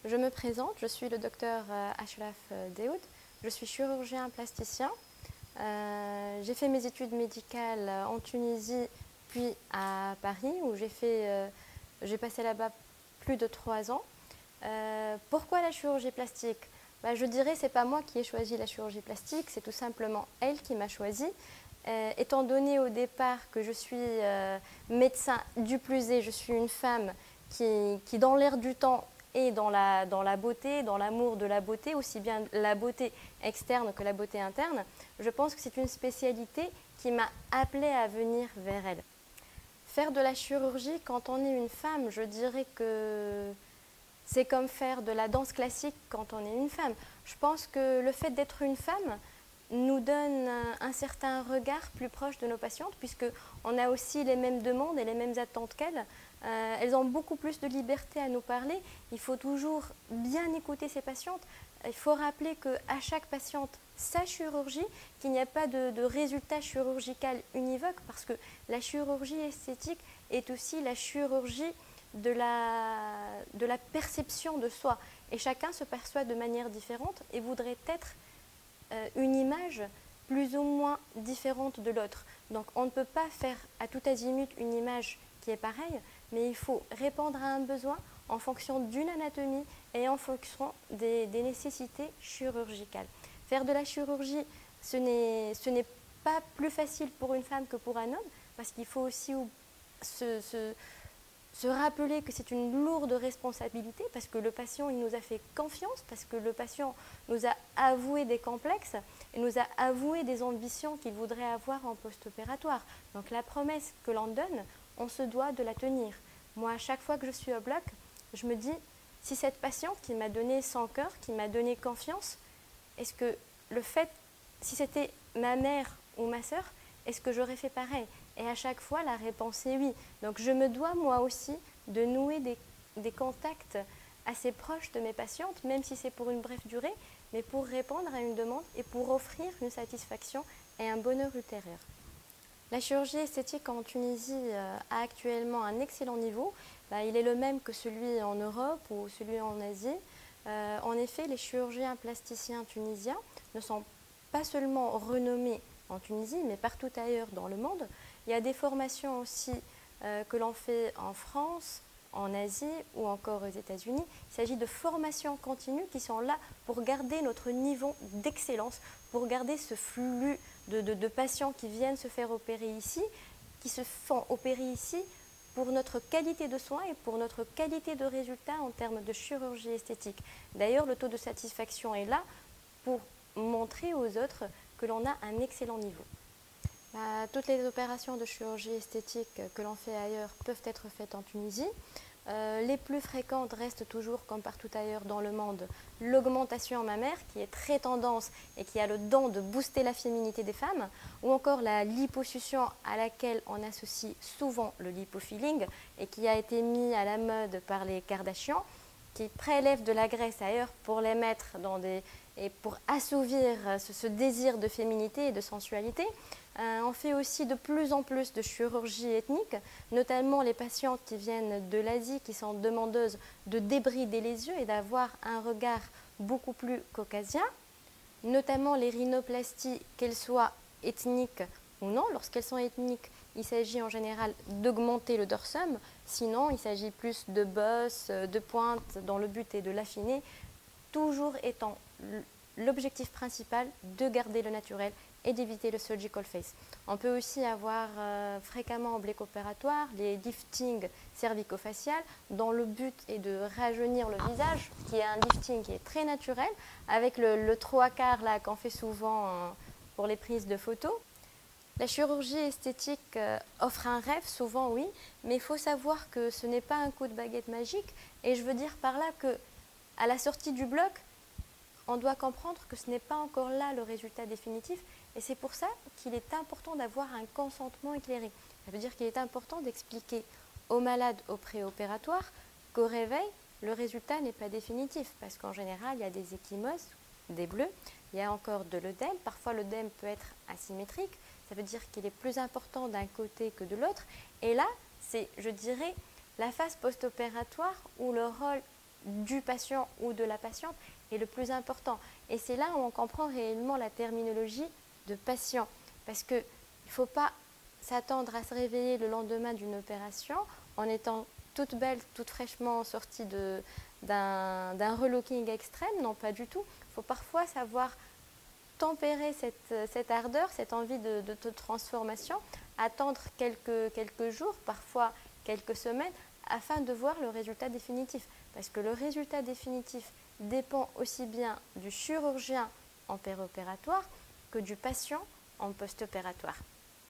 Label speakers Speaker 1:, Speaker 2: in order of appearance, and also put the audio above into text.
Speaker 1: Je me présente, je suis le docteur Ashraf Dehoud, je suis chirurgien plasticien. J'ai fait mes études médicales en Tunisie puis à Paris où j'ai passé là-bas plus de 3 ans. Pourquoi la chirurgie plastique? Je dirais que ce n'est pas moi qui ai choisi la chirurgie plastique, c'est tout simplement elle qui m'a choisi. Étant donné au départ que je suis médecin, du plus est, je suis une femme qui dans l'air du temps et dans la beauté, dans l'amour de la beauté, aussi bien la beauté externe que la beauté interne, je pense que c'est une spécialité qui m'a appelée à venir vers elle. Faire de la chirurgie quand on est une femme, je dirais que c'est comme faire de la danse classique quand on est une femme. Je pense que le fait d'être une femme nous donne un certain regard plus proche de nos patientes, puisqu'on a aussi les mêmes demandes et les mêmes attentes qu'elles. Elles ont beaucoup plus de liberté à nous parler. Il faut toujours bien écouter ces patientes. Il faut rappeler qu'à chaque patiente, sa chirurgie, qu'il n'y a pas de résultat chirurgical univoque, parce que la chirurgie esthétique est aussi la chirurgie de la perception de soi. Et chacun se perçoit de manière différente et voudrait être une image plus ou moins différente de l'autre. Donc on ne peut pas faire à tout azimut une image qui est pareille, mais il faut répondre à un besoin en fonction d'une anatomie et en fonction des nécessités chirurgicales. Faire de la chirurgie, ce n'est pas plus facile pour une femme que pour un homme, parce qu'il faut aussi se rappeler que c'est une lourde responsabilité, parce que le patient il nous a fait confiance, parce que le patient nous a avoué des complexes et nous a avoué des ambitions qu'il voudrait avoir en post-opératoire. Donc la promesse que l'on donne, on se doit de la tenir. Moi, à chaque fois que je suis au bloc, je me dis, si cette patiente qui m'a donné son cœur, qui m'a donné confiance, est-ce que si c'était ma mère ou ma sœur, est-ce que j'aurais fait pareil? Et à chaque fois, la réponse est oui. Donc je me dois moi aussi de nouer des contacts assez proches de mes patientes, même si c'est pour une brève durée, mais pour répondre à une demande et pour offrir une satisfaction et un bonheur ultérieur. La chirurgie esthétique en Tunisie a actuellement un excellent niveau. Il est le même que celui en Europe ou celui en Asie. En effet, les chirurgiens plasticiens tunisiens ne sont pas seulement renommés en Tunisie, mais partout ailleurs dans le monde. Il y a des formations aussi que l'on fait en France, en Asie ou encore aux États-Unis. Il s'agit de formations continues qui sont là pour garder notre niveau d'excellence, pour garder ce flux de patients qui viennent se faire opérer ici, qui se font opérer ici pour notre qualité de soins et pour notre qualité de résultat en termes de chirurgie esthétique. D'ailleurs, le taux de satisfaction est là pour montrer aux autres que l'on a un excellent niveau. Toutes les opérations de chirurgie esthétique que l'on fait ailleurs peuvent être faites en Tunisie. Les plus fréquentes restent toujours, comme partout ailleurs dans le monde, l'augmentation mammaire qui est très tendance et qui a le don de booster la féminité des femmes, ou encore la liposuction à laquelle on associe souvent le lipofilling et qui a été mis à la mode par les Kardashians, qui prélèvent de la graisse ailleurs pour les mettre et pour assouvir ce désir de féminité et de sensualité. On fait aussi de plus en plus de chirurgie ethnique, notamment les patientes qui viennent de l'Asie, qui sont demandeuses de débrider les yeux et d'avoir un regard beaucoup plus caucasien, notamment les rhinoplasties, qu'elles soient ethniques ou non. Lorsqu'elles sont ethniques, il s'agit en général d'augmenter le dorsum, sinon il s'agit plus de bosses, de pointes, dont le but est de l'affiner, toujours étant l'objectif principal de garder le naturel et d'éviter le surgical face. On peut aussi avoir fréquemment en bloc opératoire les liftings cervico-faciales dont le but est de rajeunir le visage, qui est un lifting qui est très naturel, avec le 3/4 là qu'on fait souvent pour les prises de photos. La chirurgie esthétique offre un rêve, souvent oui, mais il faut savoir que ce n'est pas un coup de baguette magique, et je veux dire par là qu'à la sortie du bloc, on doit comprendre que ce n'est pas encore là le résultat définitif, et c'est pour ça qu'il est important d'avoir un consentement éclairé. Ça veut dire qu'il est important d'expliquer aux malades au préopératoire qu'au réveil, le résultat n'est pas définitif, parce qu'en général, il y a des ecchymoses, des bleus, il y a encore de l'œdème, parfois l'œdème peut être asymétrique, ça veut dire qu'il est plus important d'un côté que de l'autre, et là, c'est, je dirais, la phase post-opératoire où le rôle du patient ou de la patiente est le plus important. Et c'est là où on comprend réellement la terminologie de patient. Parce qu'il ne faut pas s'attendre à se réveiller le lendemain d'une opération en étant toute belle, toute fraîchement sortie d'un relooking extrême. Non, pas du tout. Il faut parfois savoir tempérer cette ardeur, cette envie de transformation, attendre quelques jours, parfois quelques semaines, afin de voir le résultat définitif. Parce que le résultat définitif dépend aussi bien du chirurgien en péropératoire que du patient en post-opératoire.